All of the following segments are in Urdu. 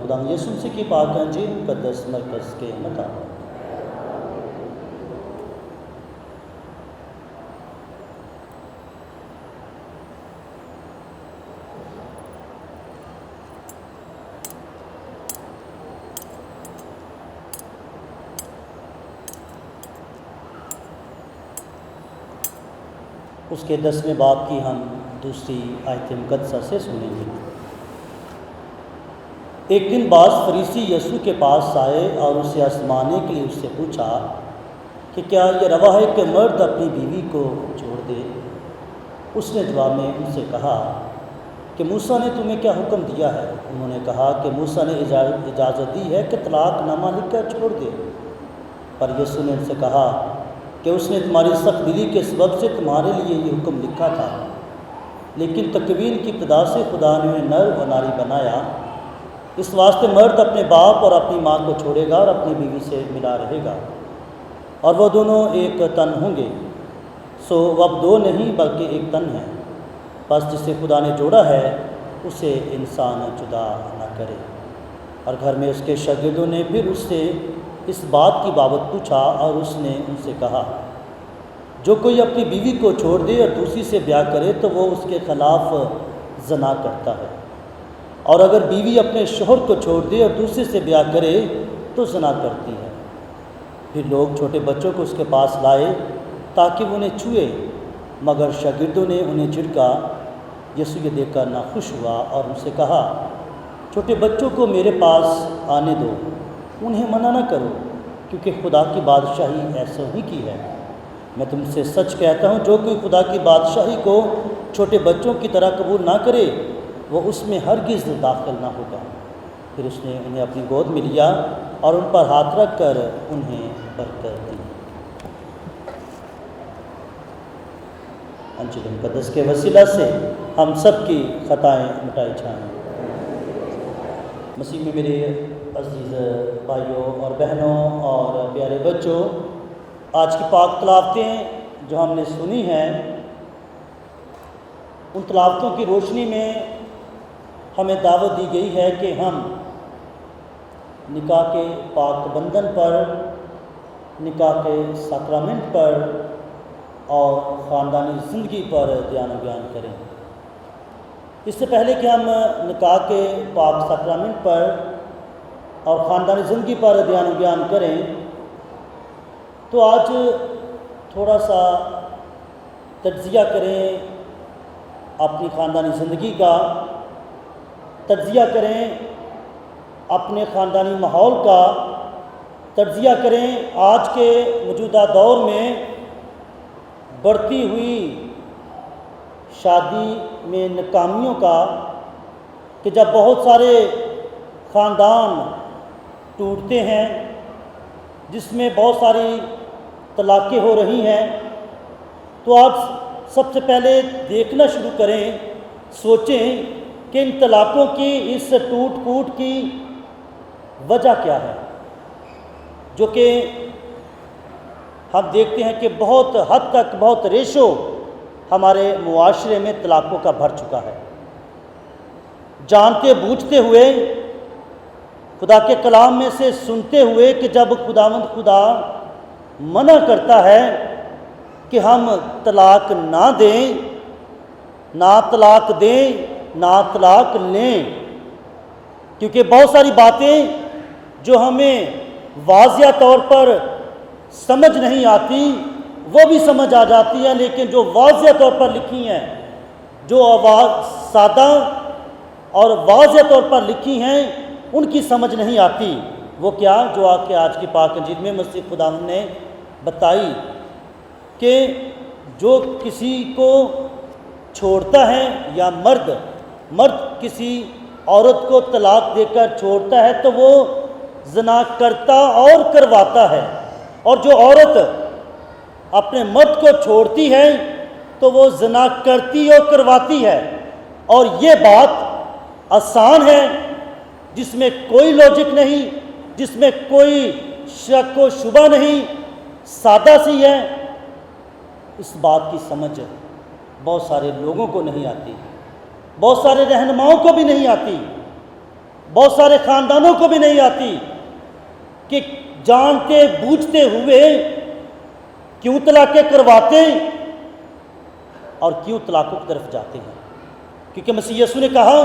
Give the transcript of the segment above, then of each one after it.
خدا یسوع مسیح کی پاک انجیل مقدس مرکز کے مطابق۔ اس کے 10ویں باب کی ہم دوسری آیت مقدسہ سے سنیں گے۔ ایک دن بعض فریسی یسوع کے پاس آئے اور اسے آزمانے کے لیے اس سے پوچھا کہ کیا یہ روا ہے کہ مرد اپنی بیوی کو چھوڑ دے؟ اس نے جواب میں ان سے کہا کہ موسیٰ نے تمہیں کیا حکم دیا ہے؟ انہوں نے کہا کہ موسیٰ نے اجازت دی ہے کہ طلاق نامہ لکھ کر چھوڑ دے۔ پر یسوع نے ان سے کہا کہ اس نے تمہاری سخت دلی کے سبب سے تمہارے لیے یہ حکم لکھا تھا، لیکن تکوین کی ابتدا سے خدا نے انہیں نر و ناری بنایا، اس واسطے مرد اپنے باپ اور اپنی ماں کو چھوڑے گا اور اپنی بیوی سے ملا رہے گا، اور وہ دونوں ایک تن ہوں گے۔ سو وہ اب دو نہیں بلکہ ایک تن ہے۔ بس جسے خدا نے جوڑا ہے اسے انسان جدا نہ کرے۔ اور گھر میں اس کے شاگردوں نے پھر اس سے اس بات کی بابت پوچھا، اور اس نے ان سے کہا جو کوئی اپنی بیوی کو چھوڑ دے اور دوسری سے بیاہ کرے تو وہ اس کے خلاف زنا کرتا ہے، اور اگر بیوی اپنے شوہر کو چھوڑ دے اور دوسرے سے بیاہ کرے تو زنا کرتی ہے۔ پھر لوگ چھوٹے بچوں کو اس کے پاس لائے تاکہ وہ انہیں چھوئے، مگر شاگردوں نے انہیں جھڑکا۔ یسوع یہ دیکھ کر ناخوش ہوا اور ان سے کہا چھوٹے بچوں کو میرے پاس آنے دو، انہیں منع نہ کرو، کیونکہ خدا کی بادشاہی ایسوں ہی کی ہے۔ میں تم سے سچ کہتا ہوں جو کوئی خدا کی بادشاہی کو چھوٹے بچوں کی طرح قبول نہ کرے وہ اس میں ہرگز داخل نہ ہوگا۔ پھر اس نے انہیں اپنی گود میں لیا اور ان پر ہاتھ رکھ کر انہیں برکت دی۔ انجیل مقدس کے وسیلہ سے ہم سب کی خطائیں مٹائی جائیں۔ مسیح میں میرے عزیز بھائیوں اور بہنوں اور پیارے بچوں، آج کی پاک تلاوتیں جو ہم نے سنی ہیں، ان تلاوتوں کی روشنی میں ہمیں دعوت دی گئی ہے کہ ہم نکاح کے پاک بندھن پر، نکاح کے ساکرامنٹ پر اور خاندانی زندگی پر دھیان و بیان کریں۔ اس سے پہلے کہ ہم نکاح کے پاک ساکرامنٹ پر اور خاندانی زندگی پر دھیان و بیان کریں تو آج تھوڑا سا تجزیہ کریں اپنی خاندانی زندگی کا، تجزیہ کریں اپنے خاندانی ماحول کا، تجزیہ کریں آج کے موجودہ دور میں بڑھتی ہوئی شادی میں ناکامیوں کا، کہ جب بہت سارے خاندان ٹوٹتے ہیں، جس میں بہت ساری طلاقیں ہو رہی ہیں، تو آپ سب سے پہلے دیکھنا شروع کریں، سوچیں کہ ان طلاقوں کی، اس ٹوٹ پھوٹ کی وجہ کیا ہے، جو کہ ہم دیکھتے ہیں کہ بہت حد تک، بہت ریشو ہمارے معاشرے میں طلاقوں کا بھر چکا ہے۔ جانتے بوجھتے ہوئے، خدا کے کلام میں سے سنتے ہوئے کہ جب خداوند خدا منع کرتا ہے کہ ہم طلاق نہ دیں، نہ طلاق دیں، نہ طلاق لیں، کیونکہ بہت ساری باتیں جو ہمیں واضح طور پر سمجھ نہیں آتی وہ بھی سمجھ آ جاتی ہے، لیکن جو واضح طور پر لکھی ہیں، جو سادہ اور واضح طور پر لکھی ہیں، ان کی سمجھ نہیں آتی۔ وہ کیا؟ جو آج کی پاک انجیل میں مسیح خداوند نے بتائی کہ جو کسی کو چھوڑتا ہے، یا مرد کسی عورت کو طلاق دے کر چھوڑتا ہے تو وہ زنا کرتا اور کرواتا ہے، اور جو عورت اپنے مرد کو چھوڑتی ہے تو وہ زنا کرتی اور کرواتی ہے۔ اور یہ بات آسان ہے، جس میں کوئی لاجک نہیں، جس میں کوئی شک و شبہ نہیں، سادہ سی ہے۔ اس بات کی سمجھ بہت سارے لوگوں کو نہیں آتی، بہت سارے رہنماؤں کو بھی نہیں آتی، بہت سارے خاندانوں کو بھی نہیں آتی کہ جانتے بوجھتے ہوئے کیوں طلاقیں کرواتے اور کیوں طلاقوں کی طرف جاتے ہیں، کیونکہ مسیح یسوع نے کہا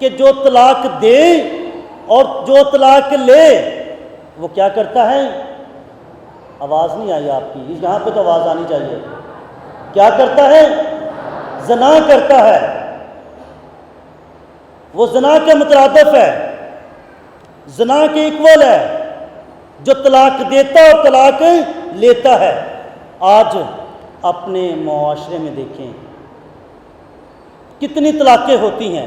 کہ جو طلاق دے اور جو طلاق لے وہ کیا کرتا ہے؟ آواز نہیں آئی آپ کی، یہاں پہ تو آواز آنی چاہیے، کیا کرتا ہے؟ زنا کرتا ہے، وہ زنا کے مترادف ہے، زنا کے ایکول ہے، جو طلاق دیتا اور طلاق لیتا ہے۔ آج اپنے معاشرے میں دیکھیں کتنی طلاقیں ہوتی ہیں،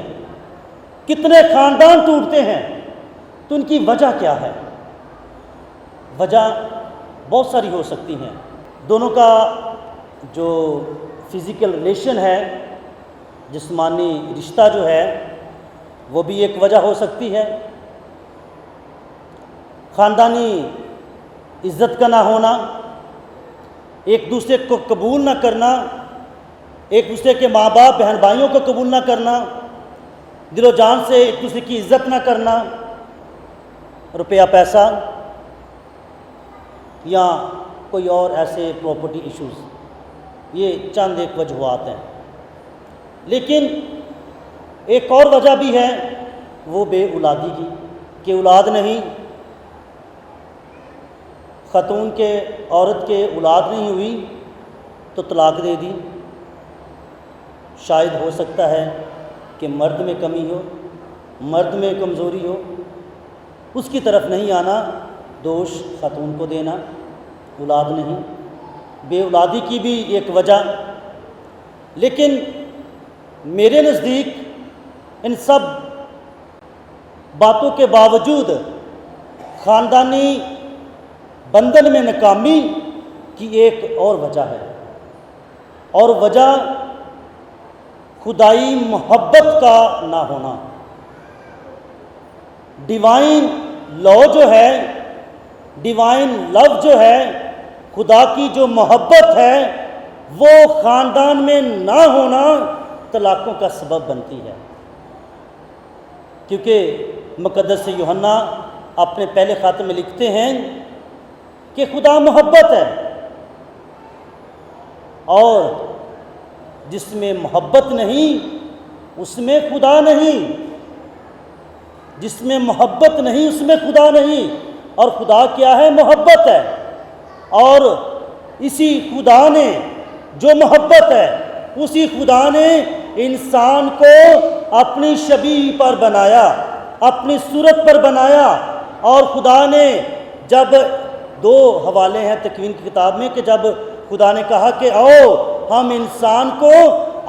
کتنے خاندان ٹوٹتے ہیں، تو ان کی وجہ کیا ہے؟ وجہ بہت ساری ہو سکتی ہیں۔ دونوں کا جو فزیکل ریلیشن ہے، جسمانی رشتہ جو ہے، وہ بھی ایک وجہ ہو سکتی ہے۔ خاندانی عزت کا نہ ہونا، ایک دوسرے کو قبول نہ کرنا، ایک دوسرے کے ماں باپ بہن بھائیوں کو قبول نہ کرنا، دل و جان سے ایک دوسرے کی عزت نہ کرنا، روپیہ پیسہ یا کوئی اور ایسے پراپرٹی ایشوز، یہ چند ایک وجوہات ہیں۔ لیکن ایک اور وجہ بھی ہے، وہ بے اولادی کی، کہ اولاد نہیں، خاتون کے عورت کے اولاد نہیں ہوئی تو طلاق دے دی۔ شاید ہو سکتا ہے کہ مرد میں کمی ہو، مرد میں کمزوری ہو، اس کی طرف نہیں آنا، دوش خاتون کو دینا، اولاد نہیں، بے اولادی کی بھی ایک وجہ۔ لیکن میرے نزدیک ان سب باتوں کے باوجود خاندانی بندھن میں ناکامی کی ایک اور وجہ ہے، اور وجہ خدائی محبت کا نہ ہونا۔ ڈیوائن لا جو ہے، ڈیوائن لو جو ہے، خدا کی جو محبت ہے، وہ خاندان میں نہ ہونا طلاقوں کا سبب بنتی ہے۔ کیونکہ مقدس یوحنا اپنے پہلے خاتم میں لکھتے ہیں کہ خدا محبت ہے، اور جس میں محبت نہیں اس میں خدا نہیں، جس میں محبت نہیں اس میں خدا نہیں، اور خدا کیا ہے؟ محبت ہے۔ اور اسی خدا نے جو محبت ہے، اسی خدا نے انسان کو اپنی شبیہ پر بنایا، اپنی صورت پر بنایا، اور خدا نے جب دو حوالے ہیں تکوین کی کتاب میں کہ جب خدا نے کہا کہ آؤ ہم انسان کو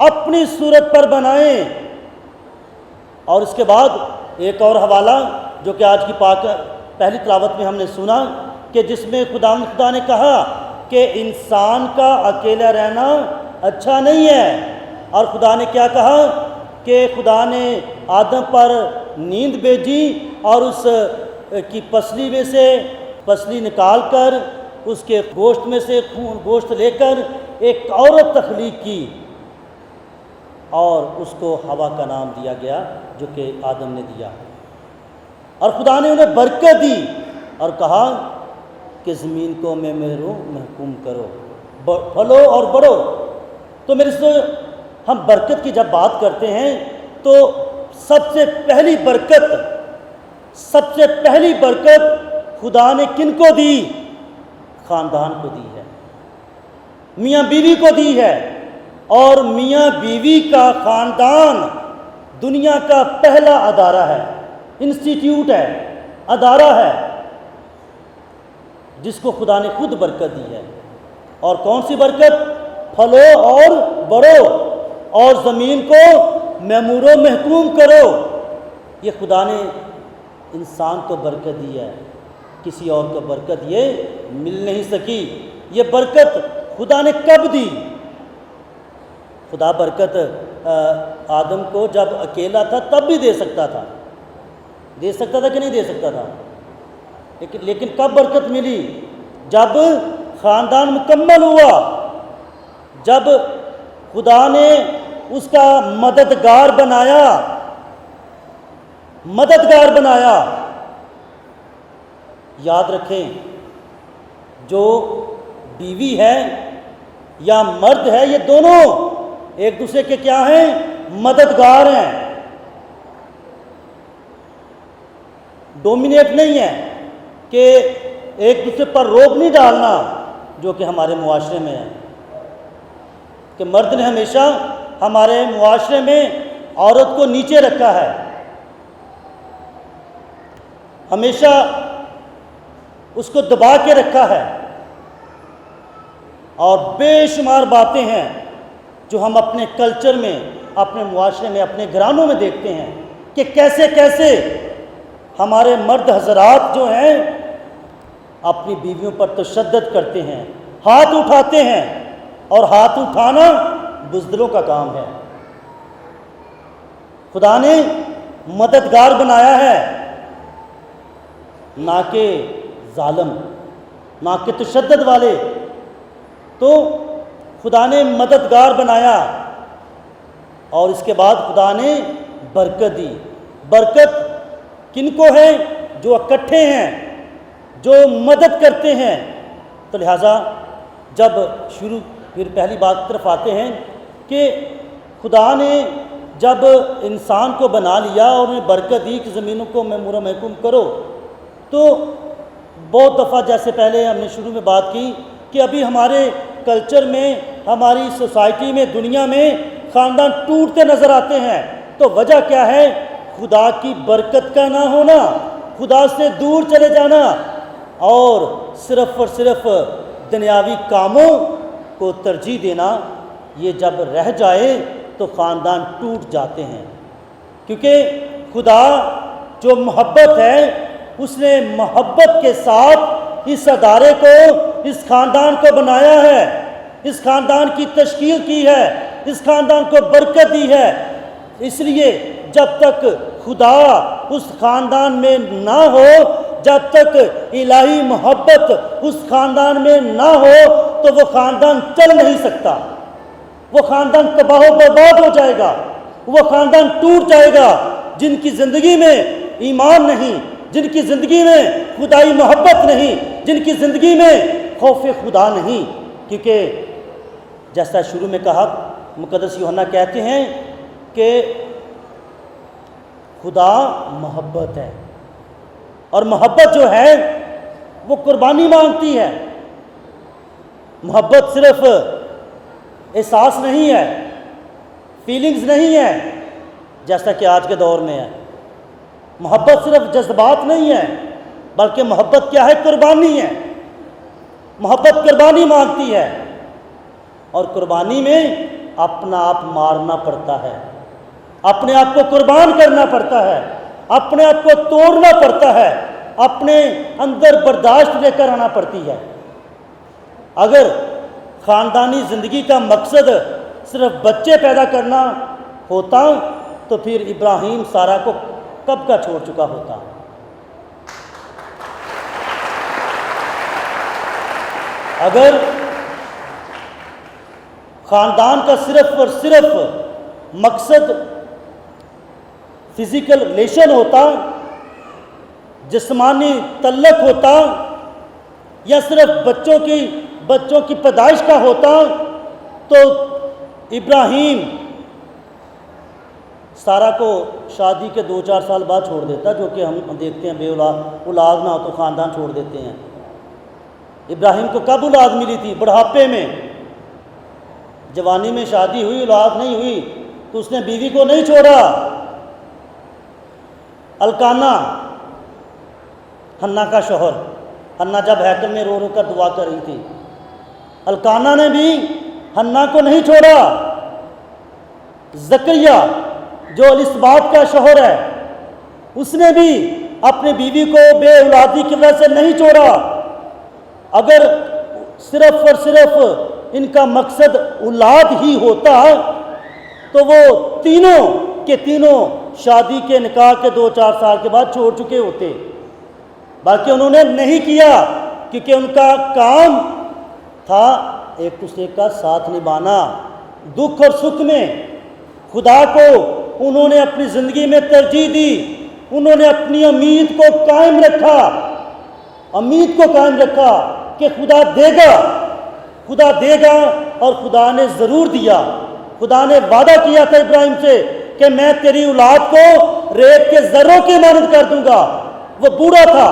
اپنی صورت پر بنائیں، اور اس کے بعد ایک اور حوالہ جو کہ آج کی پاک پہلی تلاوت میں ہم نے سنا کہ جس میں خدا نے کہا کہ انسان کا اکیلا رہنا اچھا نہیں ہے، اور خدا نے کیا کہا کہ خدا نے آدم پر نیند بھیجی اور اس کی پسلی میں سے پسلی نکال کر اس کے گوشت میں سے گوشت لے کر ایک عورت تخلیق کی، اور اس کو حوا کا نام دیا گیا جو کہ آدم نے دیا، اور خدا نے انہیں برکت دی اور کہا کہ زمین کو میں محکوم کرو، پھلو اور بڑھو۔ تو میرے سے ہم برکت کی جب بات کرتے ہیں تو سب سے پہلی برکت خدا نے کن کو دی؟ خاندان کو دی ہے، میاں بیوی کو دی ہے، اور میاں بیوی کا خاندان دنیا کا پہلا ادارہ ہے، انسٹیٹیوٹ ہے، ادارہ ہے، جس کو خدا نے خود برکت دی ہے۔ اور کون سی برکت؟ پھلو اور بڑھو اور زمین کو معمور و محکوم کرو۔ یہ خدا نے انسان کو برکت دی ہے، کسی اور کو برکت یہ مل نہیں سکی۔ یہ برکت خدا نے کب دی؟ خدا برکت آدم کو جب اکیلا تھا تب بھی دے سکتا تھا کہ نہیں دے سکتا تھا؟ لیکن کب برکت ملی؟ جب خاندان مکمل ہوا، جب خدا نے اس کا مددگار بنایا، مددگار بنایا۔ یاد رکھیں، جو بیوی ہے یا مرد ہے، یہ دونوں ایک دوسرے کے کیا ہیں؟ مددگار ہیں، ڈومینیٹ نہیں ہے کہ ایک دوسرے پر روب نہیں ڈالنا، جو کہ ہمارے معاشرے میں ہے کہ مرد نے ہمیشہ ہمارے معاشرے میں عورت کو نیچے رکھا ہے، ہمیشہ اس کو دبا کے رکھا ہے۔ اور بے شمار باتیں ہیں جو ہم اپنے کلچر میں، اپنے معاشرے میں، اپنے گھرانوں میں دیکھتے ہیں کہ کیسے کیسے ہمارے مرد حضرات جو ہیں اپنی بیویوں پر تشدد کرتے ہیں، ہاتھ اٹھاتے ہیں، اور ہاتھ اٹھانا بزدلوں کا کام ہے۔ خدا نے مددگار بنایا ہے، نہ کہ ظالم، نہ کہ تشدد والے۔ تو خدا نے مددگار بنایا، اور اس کے بعد خدا نے برکت دی۔ برکت کن کو ہے؟ جو اکٹھے ہیں، جو مدد کرتے ہیں۔ تو لہٰذا جب پھر پہلی بات کی طرف آتے ہیں کہ خدا نے جب انسان کو بنا لیا اور انہیں برکت دی کہ زمینوں کو معمورہ محکوم کرو، تو بہت دفعہ جیسے پہلے ہم نے شروع میں بات کی کہ ابھی ہمارے کلچر میں، ہماری سوسائٹی میں، دنیا میں خاندان ٹوٹتے نظر آتے ہیں۔ تو وجہ کیا ہے؟ خدا کی برکت کا نہ ہونا، خدا سے دور چلے جانا، اور صرف اور صرف دنیاوی کاموں کو ترجیح دینا۔ یہ جب رہ جائے تو خاندان ٹوٹ جاتے ہیں، کیونکہ خدا جو محبت ہے، اس نے محبت کے ساتھ اس ادارے کو، اس خاندان کو بنایا ہے، اس خاندان کی تشکیل کی ہے، اس خاندان کو برکت دی ہے۔ اس لیے جب تک خدا اس خاندان میں نہ ہو، جب تک الہی محبت اس خاندان میں نہ ہو، تو وہ خاندان چل نہیں سکتا، وہ خاندان تباہ و برباد ہو جائے گا، وہ خاندان ٹوٹ جائے گا۔ جن کی زندگی میں ایمان نہیں، جن کی زندگی میں خدائی محبت نہیں، جن کی زندگی میں خوف خدا نہیں، کیونکہ جیسا شروع میں کہا، مقدس یوحنا کہتے ہیں کہ خدا محبت ہے، اور محبت جو ہے وہ قربانی مانگتی ہے۔ محبت صرف احساس نہیں ہے، فیلنگز نہیں ہے جیسا کہ آج کے دور میں ہے۔ محبت صرف جذبات نہیں ہے، بلکہ محبت کیا ہے؟ قربانی ہے۔ محبت قربانی مانگتی ہے، اور قربانی میں اپنا آپ مارنا پڑتا ہے، اپنے آپ کو قربان کرنا پڑتا ہے، اپنے آپ کو توڑنا پڑتا ہے، اپنے اندر برداشت لے کر آنا پڑتی ہے۔ اگر خاندانی زندگی کا مقصد صرف بچے پیدا کرنا ہوتا تو پھر ابراہیم سارہ کو کب کا چھوڑ چکا ہوتا۔ اگر خاندان کا صرف اور صرف مقصد فزیکل ریلیشن ہوتا، جسمانی تعلق ہوتا، یا صرف بچوں کی پیدائش کا ہوتا، تو ابراہیم سارہ کو شادی کے 2-4 سال بعد چھوڑ دیتا، جو کہ ہم دیکھتے ہیں بے اولاد نہ ہو تو خاندان چھوڑ دیتے ہیں۔ ابراہیم کو کب اولاد ملی تھی؟ بڑھاپے میں۔ جوانی میں شادی ہوئی، اولاد نہیں ہوئی تو اس نے بیوی کو نہیں چھوڑا۔ الکانا، حنا کا شوہر، حنا جب ہیکل میں رو رو کر دعا کر رہی تھی، الکانا نے بھی حنا کو نہیں چھوڑا۔ زکریا جو الصبات کا شوہر ہے، اس نے بھی اپنی بیوی کو بے اولادی کی وجہ سے نہیں چھوڑا۔ اگر صرف اور صرف ان کا مقصد اولاد ہی ہوتا تو وہ تینوں کے تینوں شادی کے نکاح کے 2-4 سال کے بعد چھوڑ چکے ہوتے، بلکہ انہوں نے نہیں کیا، کیونکہ ان کا کام تھا ایک دوسرے کا ساتھ نبھانا، دکھ اور سکھ میں۔ خدا کو انہوں نے اپنی زندگی میں ترجیح دی، انہوں نے اپنی امید کو قائم رکھا، امید کو قائم رکھا کہ خدا دے گا، اور خدا نے ضرور دیا۔ خدا نے وعدہ کیا تھا ابراہیم سے کہ میں تیری اولاد کو ریت کے ذروں کی مانند کر دوں گا۔ وہ بوڑھا تھا،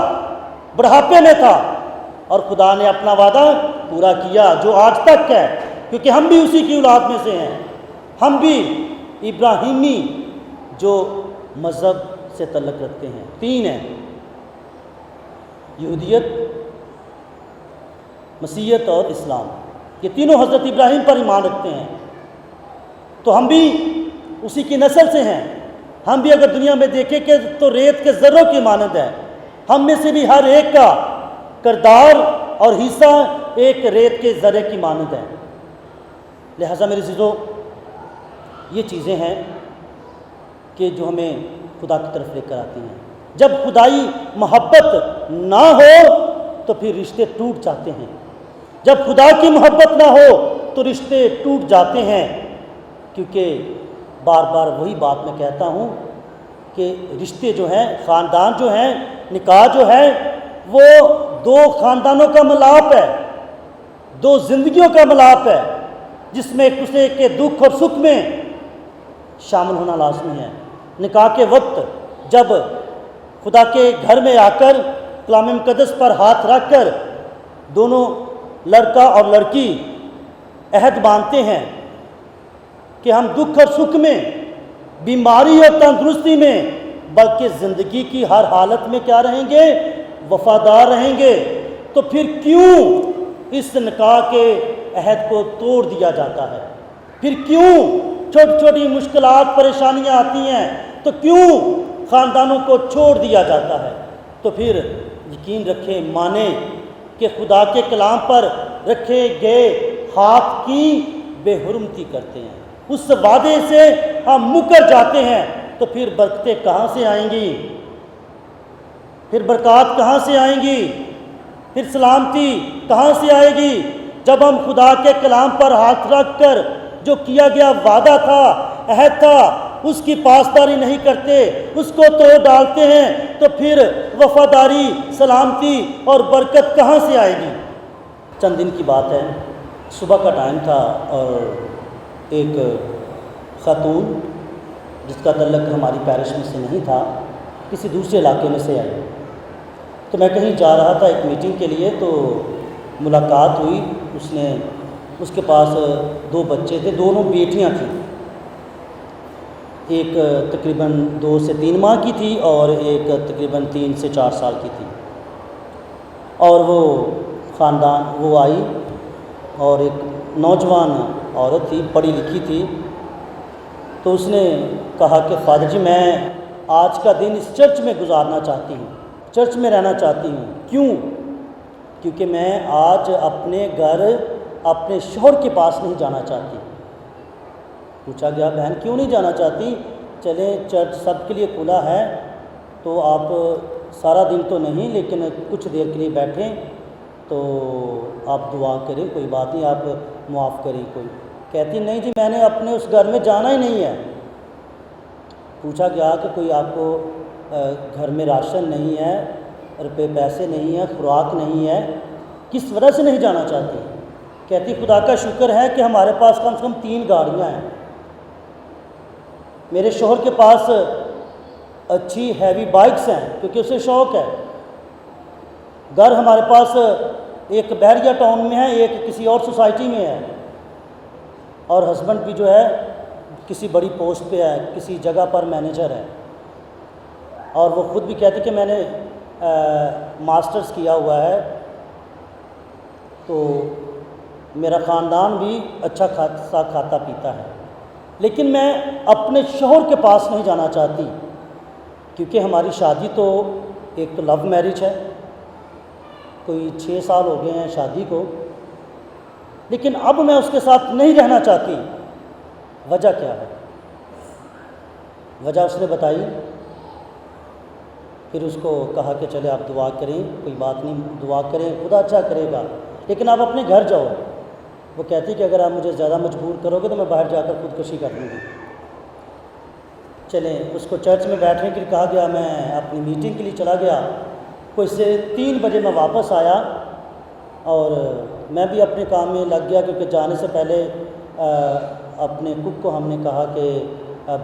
بڑھاپے میں تھا، اور خدا نے اپنا وعدہ پورا کیا، جو آج تک ہے، کیونکہ ہم بھی اسی کی اولاد میں سے ہیں۔ ہم بھی ابراہیمی جو مذہب سے تعلق رکھتے ہیں، 3 ہیں: یہودیت، مسیحیت اور اسلام۔ یہ تینوں حضرت ابراہیم پر ایمان رکھتے ہیں، تو ہم بھی اسی کی نسل سے ہیں۔ ہم بھی اگر دنیا میں دیکھیں کہ تو ریت کے ذروں کی مانند ہے۔ ہم میں سے بھی ہر ایک کا کردار اور حصہ ایک ریت کے ذرے کی مانند ہے۔ لہٰذا میرے عزیزو، یہ چیزیں ہیں کہ جو ہمیں خدا کی طرف لے کر آتی ہیں۔ جب خدائی محبت نہ ہو تو پھر رشتے ٹوٹ جاتے ہیں۔ جب خدا کی محبت نہ ہو تو رشتے ٹوٹ جاتے ہیں، کیونکہ بار بار وہی بات میں کہتا ہوں کہ رشتے جو ہیں، خاندان جو ہیں، نکاح جو ہے، وہ 2 خاندانوں کا ملاپ ہے، 2 زندگیوں کا ملاپ ہے، جس میں ایک دوسرے کے دکھ اور سکھ میں شامل ہونا لازمی ہے۔ نکاح کے وقت جب خدا کے گھر میں آ کر کلام مقدس پر ہاتھ رکھ کر دونوں لڑکا اور لڑکی عہد باندھتے ہیں کہ ہم دکھ اور سکھ میں، بیماری اور تندرستی میں، بلکہ زندگی کی ہر حالت میں کیا رہیں گے؟ وفادار رہیں گے، تو پھر کیوں اس نکاح کے عہد کو توڑ دیا جاتا ہے؟ پھر کیوں چھوٹی چھوٹی مشکلات، پریشانیاں آتی ہیں تو کیوں خاندانوں کو چھوڑ دیا جاتا ہے؟ تو پھر یقین رکھیں، مانیں کہ خدا کے کلام پر رکھے گئے ہاتھ کی بے حرمتی کرتے ہیں، اس وعدے سے ہم مکر جاتے ہیں، تو پھر برکتیں کہاں سے آئیں گی؟ پھر برکات کہاں سے آئیں گی؟ پھر سلامتی کہاں سے آئے گی؟ جب ہم خدا کے کلام پر ہاتھ رکھ کر جو کیا گیا وعدہ تھا، عہد تھا، اس کی پاسداری نہیں کرتے، اس کو توڑ ڈالتے ہیں، تو پھر وفاداری، سلامتی اور برکت کہاں سے آئے گی؟ چند دن کی بات ہے، صبح کا ٹائم تھا، اور ایک خاتون جس کا تعلق ہماری پیرش میں سے نہیں تھا، کسی دوسرے علاقے میں سے آئی، تو میں کہیں جا رہا تھا ایک میٹنگ کے لیے، تو ملاقات ہوئی۔ اس کے پاس 2 بچے تھے، دونوں بیٹیاں تھیں، ایک تقریباً 2 سے 3 ماہ کی تھی اور ایک تقریباً 3 سے 4 سال کی تھی۔ اور وہ آئی، اور ایک نوجوان عورت تھی، پڑھی لکھی تھی، تو اس نے کہا کہ فادر جی، میں آج کا دن اس چرچ میں گزارنا چاہتی ہوں، چرچ میں رہنا چاہتی ہوں۔ کیوں؟ کیونکہ میں آج اپنے گھر اپنے شوہر کے پاس نہیں جانا چاہتی۔ پوچھا گیا، بہن کیوں نہیں جانا چاہتی؟ چلیں، چرچ سب کے لیے کھلا ہے، تو آپ سارا دن تو نہیں لیکن کچھ دیر کے لیے بیٹھیں، تو آپ دعا کریں، کوئی بات نہیں، آپ معاف کریں کوئی۔ کہتی نہیں جی، میں نے اپنے اس گھر میں جانا ہی نہیں ہے۔ پوچھا گیا کہ کوئی آپ کو گھر میں راشن نہیں ہے، روپے پیسے نہیں ہیں، خوراک نہیں ہے، کس وجہ سے نہیں جانا چاہتی؟ کہتی خدا کا شکر ہے کہ ہمارے پاس کم سے کم 3 گاڑیاں ہیں، میرے شوہر کے پاس اچھی ہیوی بائکس ہیں کیونکہ اسے شوق ہے، گھر ہمارے پاس ایک بحریہ ٹاؤن میں ہے، ایک کسی اور سوسائٹی میں ہے، اور ہسبینڈ بھی جو ہے کسی بڑی پوسٹ پہ ہے، کسی جگہ پر مینیجر ہے، اور وہ خود بھی کہتے کہ میں نے ماسٹرز کیا ہوا ہے، تو میرا خاندان بھی اچھا خاصا کھاتا پیتا ہے، لیکن میں اپنے شوہر کے پاس نہیں جانا چاہتی، کیونکہ ہماری شادی تو ایک تو لو میرج ہے، کوئی 6 سال ہو گئے ہیں شادی کو، لیکن اب میں اس کے ساتھ نہیں رہنا چاہتی۔ وجہ کیا ہے؟ وجہ اس نے بتائی، پھر اس کو کہا کہ چلے آپ دعا کریں، کوئی بات نہیں، دعا کریں، خدا اچھا کرے گا، لیکن آپ اپنے گھر جاؤ۔ وہ کہتی کہ اگر آپ مجھے زیادہ مجبور کرو گے تو میں باہر جا کر خودکشی کر لوں گی۔ چلیں اس کو چرچ میں بیٹھنے کے لیے کہا گیا، میں اپنی میٹنگ کے لیے چلا گیا، کوئی سے 3 بجے میں واپس آیا اور میں بھی اپنے کام میں لگ گیا، کیونکہ جانے سے پہلے اپنے کک کو ہم نے کہا کہ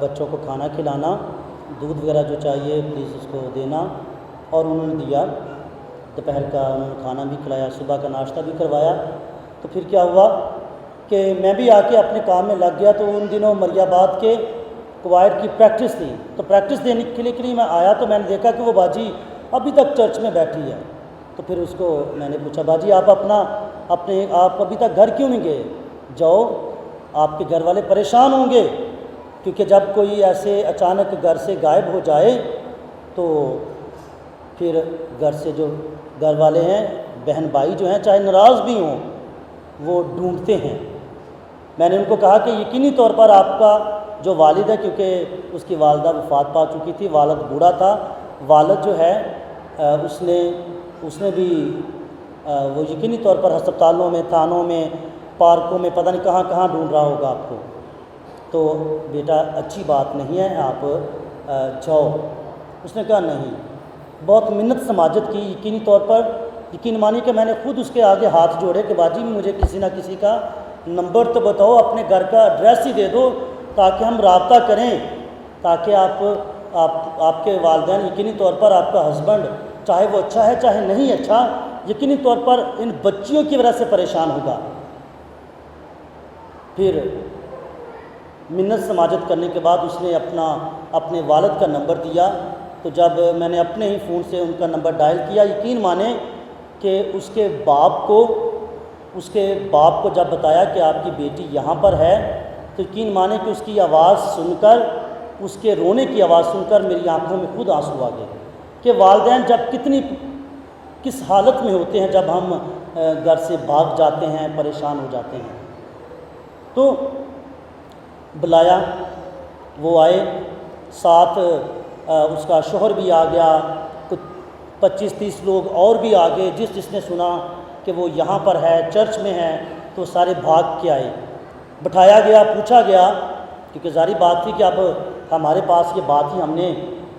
بچوں کو کھانا کھلانا، دودھ وغیرہ جو چاہیے پلیز اس کو دینا، اور انہوں نے دیا۔ دوپہر کا انہوں نے کھانا بھی کھلایا، صبح کا ناشتہ بھی کروایا۔ تو پھر کیا ہوا کہ میں بھی آ کے اپنے کام میں لگ گیا۔ تو ان دنوں مریا آباد کے کوائر کی پریکٹس تھی، تو پریکٹس دینے کے لیے میں آیا تو میں نے دیکھا کہ وہ باجی ابھی تک چرچ میں بیٹھی ہے۔ تو پھر اس کو میں نے پوچھا، باجی آپ آپ ابھی تک گھر کیوں نہیں گئے؟ جاؤ، آپ کے گھر والے پریشان ہوں گے، کیونکہ جب کوئی ایسے اچانک گھر سے غائب ہو جائے تو پھر گھر سے جو گھر والے ہیں، بہن بھائی جو ہیں، چاہے ناراض بھی ہوں، وہ ڈھونڈتے ہیں۔ میں نے ان کو کہا کہ یقینی طور پر آپ کا جو والد ہے، کیونکہ اس کی والدہ وفات پا چکی تھی، والد بوڑھا تھا، والد جو ہے اس نے بھی وہ یقینی طور پر ہسپتالوں میں، تھانوں میں، پارکوں میں، پتہ نہیں کہاں کہاں ڈھونڈ رہا ہوگا آپ کو۔ تو بیٹا اچھی بات نہیں ہے، آپ جاؤ۔ اس نے کہا نہیں، بہت منت سماجت کی، یقینی طور پر یقین مانی کہ میں نے خود اس کے آگے ہاتھ جوڑے کہ باجی مجھے کسی نہ کسی کا نمبر تو بتاؤ، اپنے گھر کا ایڈریس ہی دے دو تاکہ ہم رابطہ کریں، تاکہ آپ کے والدین، یقینی طور پر آپ کا ہسبینڈ، چاہے وہ اچھا ہے چاہے نہیں اچھا، یقینی طور پر ان بچیوں کی وجہ سے پریشان ہوگا۔ پھر منت سماجت کرنے کے بعد اس نے اپنے والد کا نمبر دیا۔ تو جب میں نے اپنے ہی فون سے ان کا نمبر ڈائل کیا، یقین مانیں کہ اس کے باپ کو جب بتایا کہ آپ کی بیٹی یہاں پر ہے، تو یقین مانیں کہ اس کی آواز سن کر، اس کے رونے کی آواز سن کر میری آنکھوں میں خود آنسو آ گئے کہ والدین جب کس حالت میں ہوتے ہیں جب ہم گھر سے بھاگ جاتے ہیں، پریشان ہو جاتے ہیں۔ تو بلایا، وہ آئے، ساتھ اس کا شوہر بھی آ گیا، کچھ 25-30 لوگ اور بھی آ گئے۔ جس نے سنا کہ وہ یہاں پر ہے، چرچ میں ہے، تو سارے بھاگ کے آئے۔ بٹھایا گیا، پوچھا گیا، کیونکہ ظاہری بات تھی کہ اب ہمارے پاس یہ بات ہی، ہم نے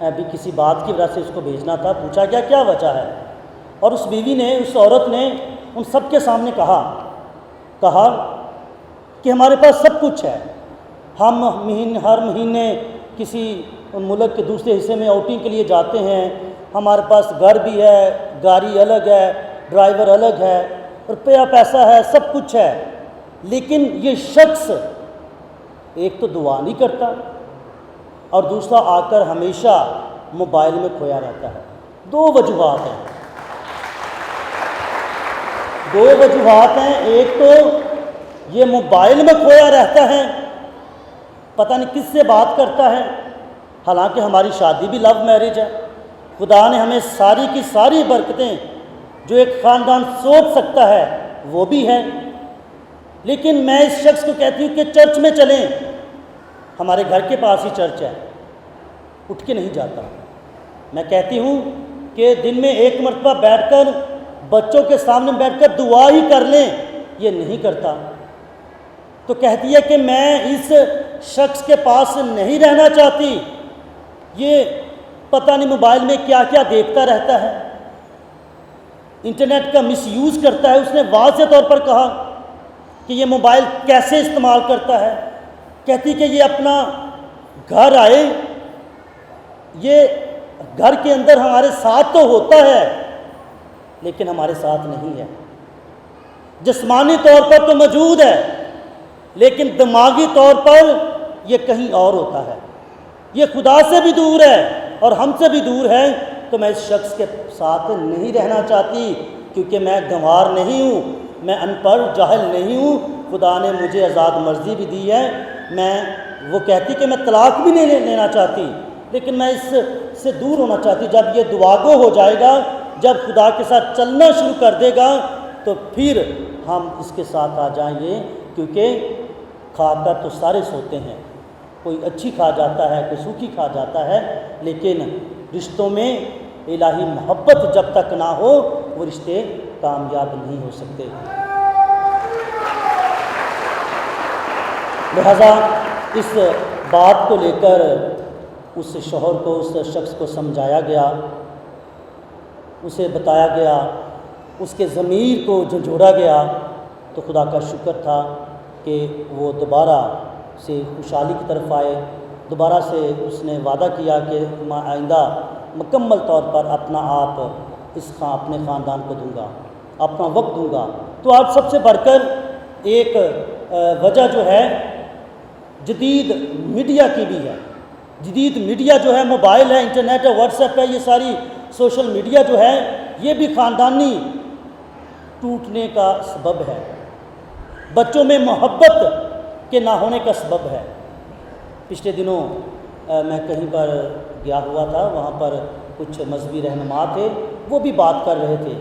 ابھی کسی بات کی وجہ سے اس کو بھیجنا تھا۔ پوچھا گیا کیا وجہ ہے، اور اس بیوی نے، اس عورت نے ان سب کے سامنے کہا کہ ہمارے پاس سب کچھ ہے، ہم ہر مہینے کسی ملک کے دوسرے حصے میں آؤٹنگ کے لیے جاتے ہیں، ہمارے پاس گھر بھی ہے، گاڑی الگ ہے، ڈرائیور الگ ہے، روپیہ پیسہ ہے، سب کچھ ہے، لیکن یہ شخص ایک تو دعا نہیں کرتا اور دوسرا آ کر ہمیشہ موبائل میں کھویا رہتا ہے۔ 2 وجوہات ہیں، ایک تو یہ موبائل میں کھویا رہتا ہے، پتہ نہیں کس سے بات کرتا ہے، حالانکہ ہماری شادی بھی لو میرج ہے، خدا نے ہمیں ساری کی ساری برکتیں جو ایک خاندان سوچ سکتا ہے وہ بھی ہے، لیکن میں اس شخص کو کہتی ہوں کہ چرچ میں چلیں، ہمارے گھر کے پاس ہی چرچ ہے، اٹھ کے نہیں جاتا۔ میں کہتی ہوں کہ دن میں 1 مرتبہ بیٹھ کر، بچوں کے سامنے بیٹھ کر دعا ہی کر لیں، یہ نہیں کرتا۔ تو کہتی ہے کہ میں اس شخص کے پاس نہیں رہنا چاہتی، یہ پتہ نہیں موبائل میں کیا کیا دیکھتا رہتا ہے، انٹرنیٹ کا مس یوز کرتا ہے۔ اس نے واضح طور پر کہا کہ یہ موبائل کیسے استعمال کرتا ہے، کہتی کہ یہ اپنا گھر آئے، یہ گھر کے اندر ہمارے ساتھ تو ہوتا ہے لیکن ہمارے ساتھ نہیں ہے، جسمانی طور پر تو موجود ہے لیکن دماغی طور پر یہ کہیں اور ہوتا ہے، یہ خدا سے بھی دور ہے اور ہم سے بھی دور ہے۔ تو میں اس شخص کے ساتھ نہیں رہنا چاہتی، کیونکہ میں گنوار نہیں ہوں، میں ان پڑھ جاہل نہیں ہوں، خدا نے مجھے آزاد مرضی بھی دی ہے۔ وہ کہتی کہ میں طلاق بھی نہیں لینا چاہتی، لیکن میں اس سے دور ہونا چاہتی۔ جب یہ دعاگو ہو جائے گا، جب خدا کے ساتھ چلنا شروع کر دے گا، تو پھر ہم اس کے ساتھ آ جائیں گے، کیونکہ کھا کر تو سارے سوتے ہیں، کوئی اچھی کھا جاتا ہے، کوئی سوکھی کھا جاتا ہے، لیکن رشتوں میں الہی محبت جب تک نہ ہو وہ رشتے کامیاب نہیں ہو سکتے۔ لہذا اس بات کو لے کر اس شوہر کو، اس شخص کو سمجھایا گیا، اسے بتایا گیا، اس کے ضمیر کو جھنجھوڑا گیا، تو خدا کا شکر تھا کہ وہ دوبارہ سے خوشحالی کی طرف آئے۔ دوبارہ سے اس نے وعدہ کیا کہ میں آئندہ مکمل طور پر اپنا آپ اپنے خاندان کو دوں گا، اپنا وقت دوں گا۔ تو آج سب سے بڑھ کر ایک وجہ جو ہے جدید میڈیا کی بھی ہے۔ جدید میڈیا جو ہے، موبائل ہے، انٹرنیٹ ہے، واٹس ایپ ہے، یہ ساری سوشل میڈیا جو ہے، یہ بھی خاندانی ٹوٹنے کا سبب ہے، بچوں میں محبت کے نہ ہونے کا سبب ہے۔ پچھلے دنوں میں کہیں پر گیا ہوا تھا، وہاں پر کچھ مذہبی رہنما تھے، وہ بھی بات کر رہے تھے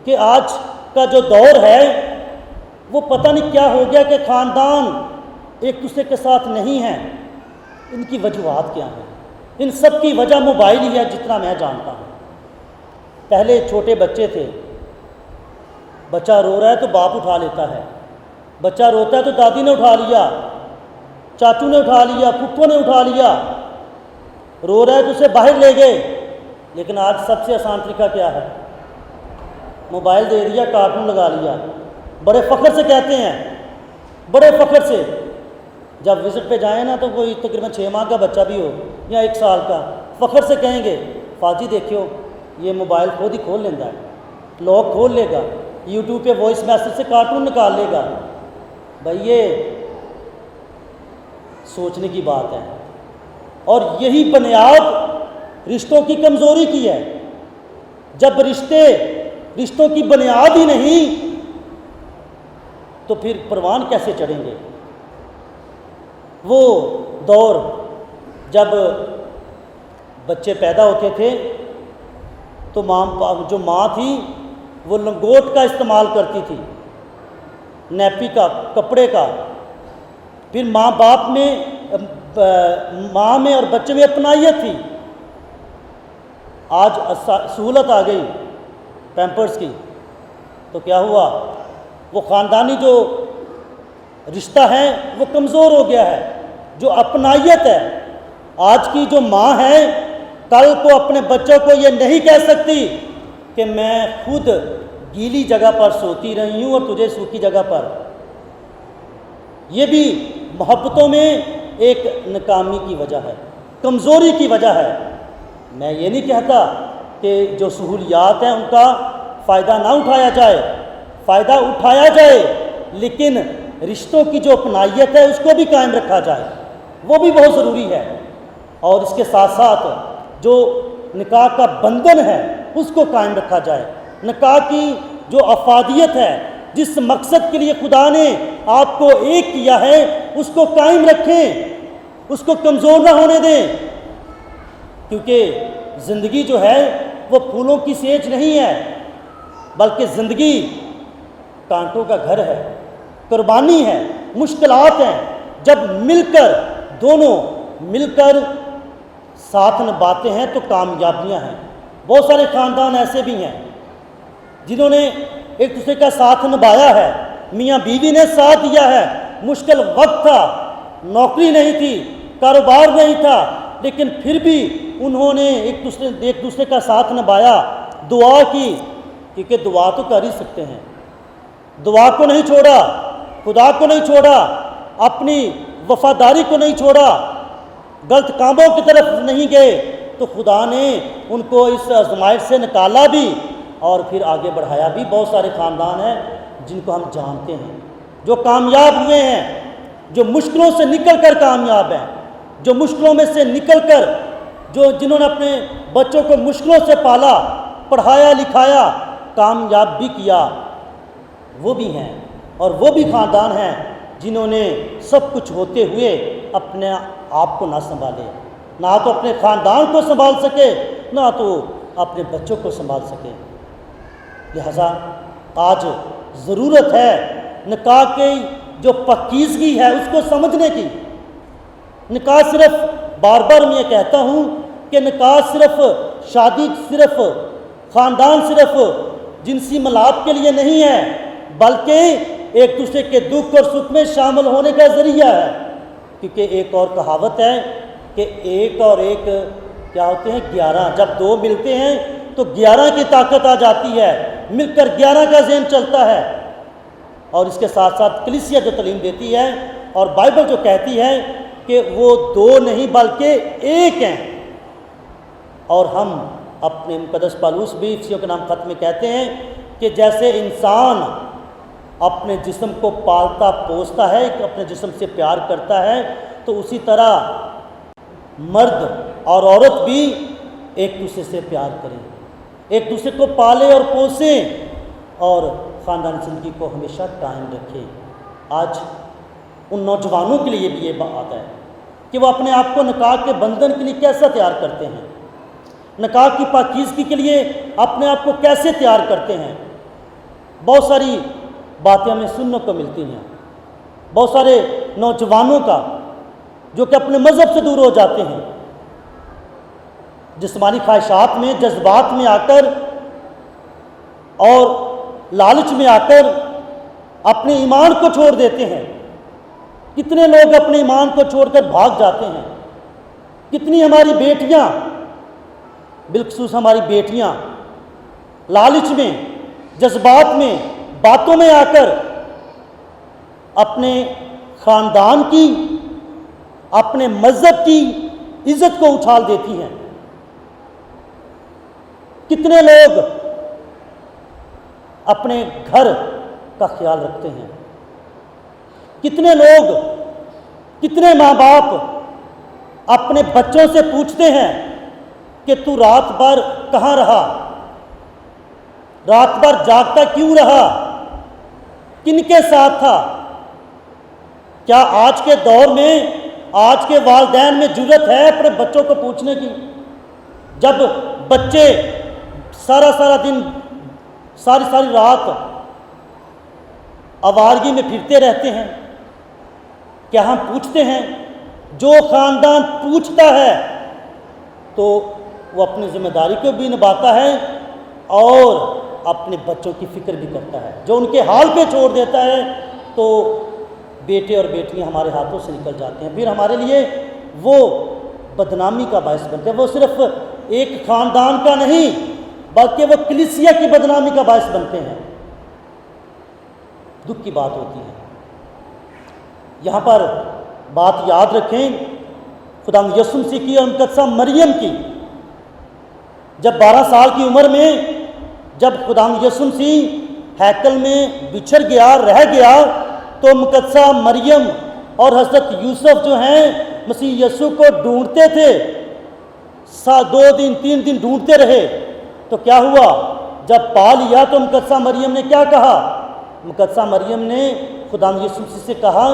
کہ آج کا جو دور ہے وہ پتہ نہیں کیا ہو گیا کہ خاندان ایک دوسرے کے ساتھ نہیں ہیں۔ ان کی وجوہات کیا ہیں؟ ان سب کی وجہ موبائل ہی ہے، جتنا میں جانتا ہوں۔ پہلے چھوٹے بچے تھے، بچہ رو رہا ہے تو باپ اٹھا لیتا ہے، بچہ روتا ہے تو دادی نے اٹھا لیا، چاچو نے اٹھا لیا، پھپھو نے اٹھا لیا، رو رہا ہے تو اسے باہر لے گئے۔ لیکن آج سب سے آسان طریقہ کیا ہے؟ موبائل دے دیا، کارٹون لگا لیا۔ بڑے فخر سے کہتے ہیں، بڑے فخر سے جب وزٹ پہ جائیں نا تو کوئی تقریباً 6 ماہ کا بچہ بھی ہو یا 1 سال کا، فخر سے کہیں گے فاجی دیکھو یہ موبائل خود ہی کھول لیتا ہے، لاک کھول لے گا، یوٹیوب پہ وائس میسج سے کارٹون نکال لے گا۔ بھائی یہ سوچنے کی بات ہے، اور یہی بنیاد رشتوں کی کمزوری کی ہے۔ جب رشتوں کی بنیاد ہی نہیں تو پھر پروان کیسے چڑھیں گے؟ وہ دور جب بچے پیدا ہوتے تھے تو جو ماں تھی وہ لنگوٹ کا استعمال کرتی تھی، نیپی کا، کپڑے کا، پھر ماں باپ میں، ماں میں اور بچے میں اپنائیت تھی۔ آج سہولت آ گئی پیمپرز کی، تو کیا ہوا؟ وہ خاندانی جو رشتہ ہے وہ کمزور ہو گیا ہے۔ جو اپنائیت ہے، آج کی جو ماں ہے کل کو اپنے بچوں کو یہ نہیں کہہ سکتی کہ میں خود گیلی جگہ پر سوتی رہی ہوں اور تجھے سوکھی جگہ پر۔ یہ بھی محبتوں میں ایک ناکامی کی وجہ ہے، کمزوری کی وجہ ہے۔ میں یہ نہیں کہتا کہ جو سہولیات ہیں ان کا فائدہ نہ اٹھایا جائے، فائدہ اٹھایا جائے، لیکن رشتوں کی جو اپنائیت ہے اس کو بھی قائم رکھا جائے، وہ بھی بہت ضروری ہے۔ اور اس کے ساتھ ساتھ جو نکاح کا بندھن ہے اس کو قائم رکھا جائے۔ نکاح کی جو افادیت ہے، جس مقصد کے لیے خدا نے آپ کو ایک کیا ہے، اس کو قائم رکھیں، اس کو کمزور نہ ہونے دیں، کیونکہ زندگی جو ہے وہ پھولوں کی سیج نہیں ہے، بلکہ زندگی کانٹوں کا گھر ہے، قربانی ہے، مشکلات ہیں۔ جب مل کر دونوں مل کر ساتھ نبھاتے ہیں تو کامیابیاں ہیں۔ بہت سارے خاندان ایسے بھی ہیں جنہوں نے ایک دوسرے کا ساتھ نبھایا ہے، میاں بیوی نے ساتھ دیا ہے، مشکل وقت تھا، نوکری نہیں تھی، کاروبار نہیں تھا، لیکن پھر بھی انہوں نے ایک دوسرے کا ساتھ نبھایا، دعا کی، کیونکہ دعا تو کر ہی سکتے ہیں، دعا کو نہیں چھوڑا، خدا کو نہیں چھوڑا، اپنی وفاداری کو نہیں چھوڑا، غلط کاموں کی طرف نہیں گئے، تو خدا نے ان کو اس آزمائش سے نکالا بھی اور پھر آگے بڑھایا بھی۔ بہت سارے خاندان ہیں جن کو ہم جانتے ہیں جو کامیاب ہوئے ہیں، جو مشکلوں سے نکل کر کامیاب ہیں، جو مشکلوں میں سے نکل کر جنہوں نے اپنے بچوں کو مشکلوں سے پالا، پڑھایا لکھایا، کامیاب بھی کیا، وہ بھی ہیں۔ اور وہ بھی خاندان ہیں جنہوں نے سب کچھ ہوتے ہوئے اپنے آپ کو نہ سنبھالے، نہ تو اپنے خاندان کو سنبھال سکے، نہ تو اپنے بچوں کو سنبھال سکے۔ لہذا آج ضرورت ہے نکاح کی جو پاکیزگی ہے اس کو سمجھنے کی۔ نکاح صرف، بار بار میں یہ کہتا ہوں کہ نکاح صرف شادی، صرف خاندان، صرف جنسی ملاپ کے لیے نہیں ہے، بلکہ ایک دوسرے کے دکھ اور سکھ میں شامل ہونے کا ذریعہ ہے۔ کیونکہ ایک اور کہاوت ہے کہ ایک اور ایک کیا ہوتے ہیں 11، جب دو ملتے ہیں تو 11 کی طاقت آ جاتی ہے، مل کر 11 کا ذہن چلتا ہے۔ اور اس کے ساتھ ساتھ کلیسیا جو تعلیم دیتی ہے اور بائبل جو کہتی ہے کہ وہ دو نہیں بلکہ ایک ہیں۔ اور ہم اپنے مقدس پالوس بھی افسیوں کے نام خط میں کہتے ہیں کہ جیسے انسان اپنے جسم کو پالتا پوستا ہے، اپنے جسم سے پیار کرتا ہے، تو اسی طرح مرد اور عورت بھی ایک دوسرے سے پیار کریں، ایک دوسرے کو پالیں اور پوسیں اور خاندان زندگی کو ہمیشہ قائم رکھیں۔ آج ان نوجوانوں کے لیے بھی یہ بات ہے کہ وہ اپنے آپ کو نکاح کے بندھن کے لیے کیسا تیار کرتے ہیں، نکاح کی پاکیزگی کے لیے اپنے آپ کو کیسے تیار کرتے ہیں۔ بہت ساری باتیں ہمیں سننے کو ملتی ہیں، بہت سارے نوجوانوں کا جو کہ اپنے مذہب سے دور ہو جاتے ہیں، جسمانی خواہشات میں، جذبات میں آ کر اور لالچ میں آ کر اپنے ایمان کو چھوڑ دیتے ہیں۔ کتنے لوگ اپنے ایمان کو چھوڑ کر بھاگ جاتے ہیں، کتنی ہماری بیٹیاں، بالخصوص ہماری بیٹیاں لالچ میں، جذبات میں، باتوں میں آ کر اپنے خاندان کی، اپنے مذہب کی عزت کو اچھال دیتی ہیں۔ کتنے لوگ اپنے گھر کا خیال رکھتے ہیں، کتنے لوگ، کتنے ماں باپ اپنے بچوں سے پوچھتے ہیں کہ تو رات بھر کہاں رہا، رات بھر جاگتا کیوں رہا، کن کے ساتھ تھا۔ کیا آج کے دور میں، آج کے والدین میں جرأت ہے اپنے بچوں کو پوچھنے کی؟ جب بچے سارا دن، ساری رات آوارگی میں پھرتے رہتے ہیں، کیا ہم پوچھتے ہیں؟ جو خاندان پوچھتا ہے تو وہ اپنی ذمہ داری کو بھی نبھاتا ہے اور اپنے بچوں کی فکر بھی کرتا ہے۔ جو ان کے حال پہ چھوڑ دیتا ہے تو بیٹے اور بیٹیاں ہمارے ہاتھوں سے نکل جاتے ہیں، پھر ہمارے لیے وہ بدنامی کا باعث بنتے ہیں۔ وہ صرف ایک خاندان کا نہیں بلکہ وہ کلیسیا کی بدنامی کا باعث بنتے ہیں۔ دکھ کی بات ہوتی ہے۔ یہاں پر بات یاد رکھیں خداوند یسوع مسیح کی اور مقدسہ مریم کی۔ جب 12 سال کی عمر میں جب خداوند یسوع مسیح ہیکل میں بچھڑ گیا، رہ گیا، تو مقدسہ مریم اور حضرت یوسف جو ہیں مسیح یسوع کو ڈھونڈتے تھے، 2 دن 3 دن ڈھونڈتے رہے۔ تو کیا ہوا؟ جب پا لیا تو مقدسہ مریم نے کیا کہا؟ مقدسہ مریم نے خداوند یسوع مسیح سے کہا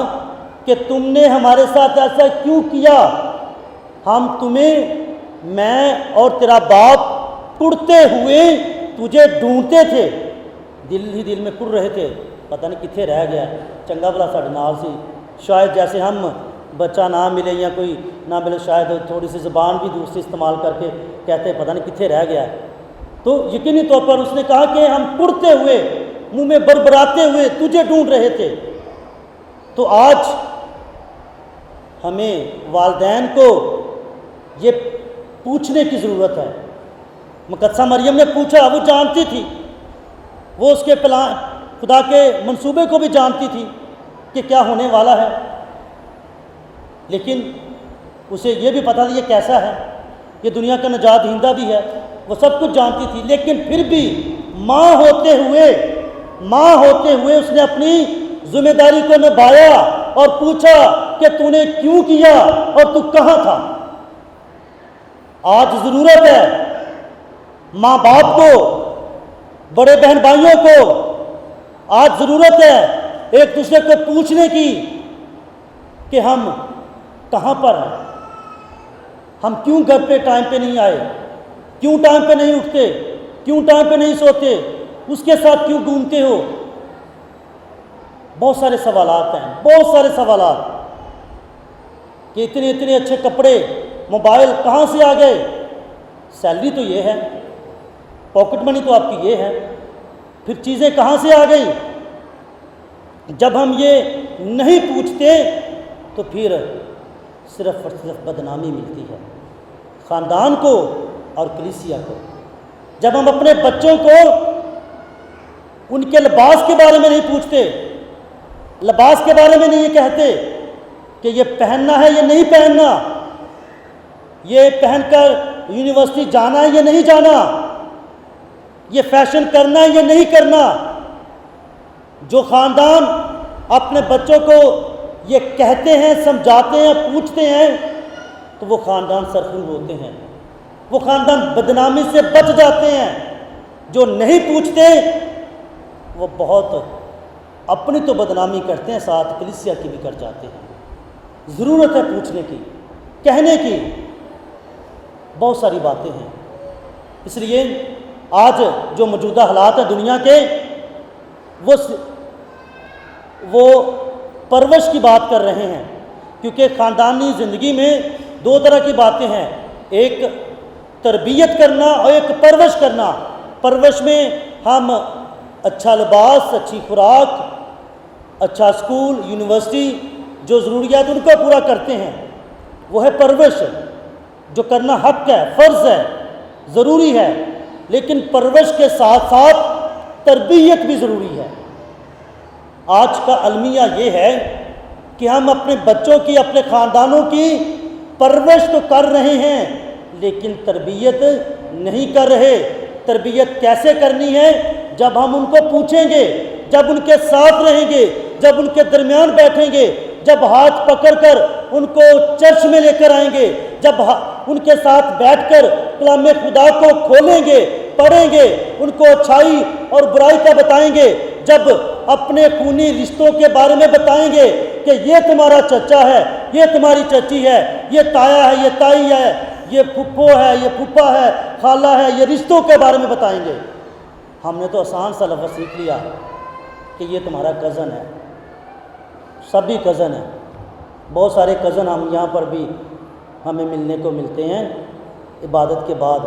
کہ تم نے ہمارے ساتھ ایسا کیوں کیا؟ ہم تمہیں، میں اور تیرا باپ کڑتے ہوئے تجھے ڈھونڈتے تھے، دل ہی دل میں کڑ رہے تھے، پتہ نہیں کتنے رہ گیا، چنگا بلا ساڈے نال سی، شاید جیسے ہم بچہ نہ ملے یا کوئی نہ ملے، شاید تھوڑی سی زبان بھی دوسری استعمال کر کے کہتے پتہ نہیں کتنے رہ گیا ہے۔ تو یقینی طور پر اس نے کہا کہ ہم کڑتے ہوئے، منہ میں بربراتے ہوئے تجھے ڈھونڈ رہے تھے۔ تو آج ہمیں والدین کو یہ پوچھنے کی ضرورت ہے۔ مقدسہ مریم نے پوچھا، وہ جانتی تھی، وہ اس کے پلان، خدا کے منصوبے کو بھی جانتی تھی کہ کیا ہونے والا ہے، لیکن اسے یہ بھی پتہ تھا یہ کیسا ہے، یہ دنیا کا نجات دہندہ بھی ہے، وہ سب کچھ جانتی تھی، لیکن پھر بھی ماں ہوتے ہوئے اس نے اپنی ذمہ داری کو نبھایا اور پوچھا کہ تو نے کیوں کیا اور تو کہاں تھا۔ آج ضرورت ہے ماں باپ کو، بڑے بہن بھائیوں کو، آج ضرورت ہے ایک دوسرے کو پوچھنے کی کہ ہم کہاں پر ہیں، ہم کیوں گھر پہ ٹائم پہ نہیں آئے، کیوں ٹائم پہ نہیں اٹھتے، کیوں ٹائم پہ نہیں سوتے، اس کے ساتھ کیوں گھومتے ہو۔ بہت سارے سوالات ہیں، بہت سارے سوالات کہ اتنے اچھے کپڑے، موبائل کہاں سے آ گئے، سیلری تو یہ ہے، پاکٹ منی تو آپ کی یہ ہے، پھر چیزیں کہاں سے آ گئی۔ جب ہم یہ نہیں پوچھتے تو پھر صرف اور صرف بدنامی ملتی ہے خاندان کو اور کلیسیا کو۔ جب ہم اپنے بچوں کو ان کے لباس کے بارے میں نہیں پوچھتے، لباس کے بارے میں نہیں یہ کہتے کہ یہ پہننا ہے یہ نہیں پہننا، یہ پہن کر یونیورسٹی جانا ہے یہ نہیں جانا، یہ فیشن کرنا ہے یہ نہیں کرنا، جو خاندان اپنے بچوں کو یہ کہتے ہیں، سمجھاتے ہیں، پوچھتے ہیں، تو وہ خاندان سرخرو ہوتے ہیں، وہ خاندان بدنامی سے بچ جاتے ہیں۔ جو نہیں پوچھتے وہ بہت اپنی تو بدنامی کرتے ہیں، ساتھ کلیسیا کی بھی کر جاتے ہیں۔ ضرورت ہے پوچھنے کی، کہنے کی، بہت ساری باتیں ہیں۔ اس لیے آج جو موجودہ حالات ہیں دنیا کے، وہ پرورش کی بات کر رہے ہیں، کیونکہ خاندانی زندگی میں دو طرح کی باتیں ہیں، ایک تربیت کرنا اور ایک پرورش کرنا۔ پرورش میں ہم اچھا لباس، اچھی خوراک، اچھا اسکول، یونیورسٹی، جو ضروریات ان کو پورا کرتے ہیں، وہ ہے پرورش، جو کرنا حق ہے، فرض ہے، ضروری ہے۔ لیکن پرورش کے ساتھ ساتھ تربیت بھی ضروری ہے۔ آج کا المیہ یہ ہے کہ ہم اپنے بچوں کی، اپنے خاندانوں کی پرورش تو کر رہے ہیں لیکن تربیت نہیں کر رہے۔ تربیت کیسے کرنی ہے؟ جب ہم ان کو پوچھیں گے، جب ان کے ساتھ رہیں گے، جب ان کے درمیان بیٹھیں گے، جب ہاتھ پکڑ کر ان کو چرچ میں لے کر آئیں گے، جب ان کے ساتھ بیٹھ کر کلام خدا کو کھولیں گے، پڑھیں گے، ان کو اچھائی اور برائی کا بتائیں گے، جب اپنے خونی رشتوں کے بارے میں بتائیں گے کہ یہ تمہارا چچا ہے، یہ تمہاری چچی ہے، یہ تایا ہے، یہ تائی ہے، یہ پھپھو ہے، یہ پھپھا ہے، خالہ ہے، یہ رشتوں کے بارے میں بتائیں گے۔ ہم نے تو آسان سا لفظ سیکھ لیا کہ یہ تمہارا کزن ہے، سبھی کزن ہیں۔ بہت سارے کزن ہم یہاں پر بھی ہمیں ملنے کو ملتے ہیں عبادت کے بعد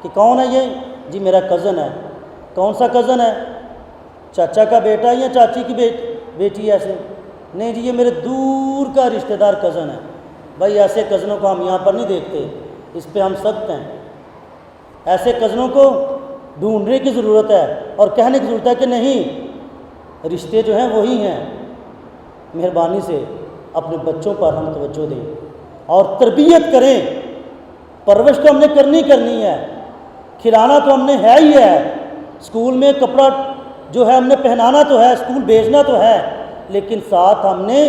کہ کون ہے یہ؟ جی میرا کزن ہے۔ کون سا کزن ہے؟ چاچا کا بیٹا یا چاچی کی بیٹی؟ ایسے نہیں جی، یہ میرے دور کا رشتہ دار کزن ہے۔ بھائی ایسے کزنوں کو ہم یہاں پر نہیں دیکھتے، اس پہ ہم سخت ہیں۔ ایسے کزنوں کو ڈھونڈنے کی ضرورت ہے اور کہنے کی ضرورت ہے کہ نہیں، رشتے جو ہیں وہی ہیں۔ مہربانی سے اپنے بچوں پر ہم توجہ دیں اور تربیت کریں۔ پرورش تو ہم نے کرنی ہے، کھلانا تو ہم نے ہے ہی ہے، اسکول میں کپڑا جو ہے ہم نے پہنانا تو ہے، اسکول بھیجنا تو ہے، لیکن ساتھ ہم نے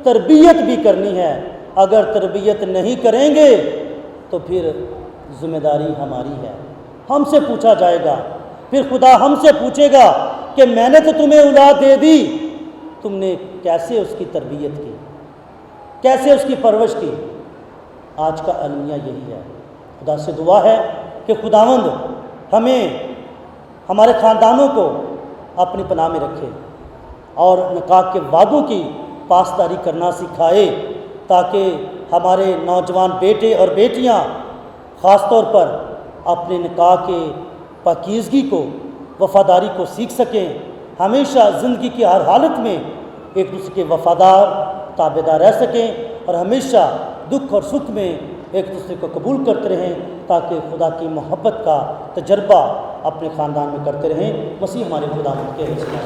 تربیت بھی کرنی ہے۔ اگر تربیت نہیں کریں گے تو پھر ذمہ داری ہماری ہے، ہم سے پوچھا جائے گا، پھر خدا ہم سے پوچھے گا کہ میں نے تو تمہیں اولاد دے دی، تم نے کیسے اس کی تربیت کی، کیسے اس کی پرورش کی۔ آج کا المیہ یہی ہے۔ خدا سے دعا ہے کہ خداوند ہمیں، ہمارے خاندانوں کو اپنی پناہ میں رکھے اور نکاح کے وعدوں کی پاسداری کرنا سکھائے، تاکہ ہمارے نوجوان بیٹے اور بیٹیاں خاص طور پر اپنے نکاح کے پاکیزگی کو، وفاداری کو سیکھ سکیں، ہمیشہ زندگی کی ہر حالت میں ایک دوسرے کے وفادار تابع دار رہ سکیں اور ہمیشہ دکھ اور سکھ میں ایک دوسرے کو قبول کرتے رہیں، تاکہ خدا کی محبت کا تجربہ اپنے خاندان میں کرتے رہیں۔ مسیح ہمارے خداوند کے حصے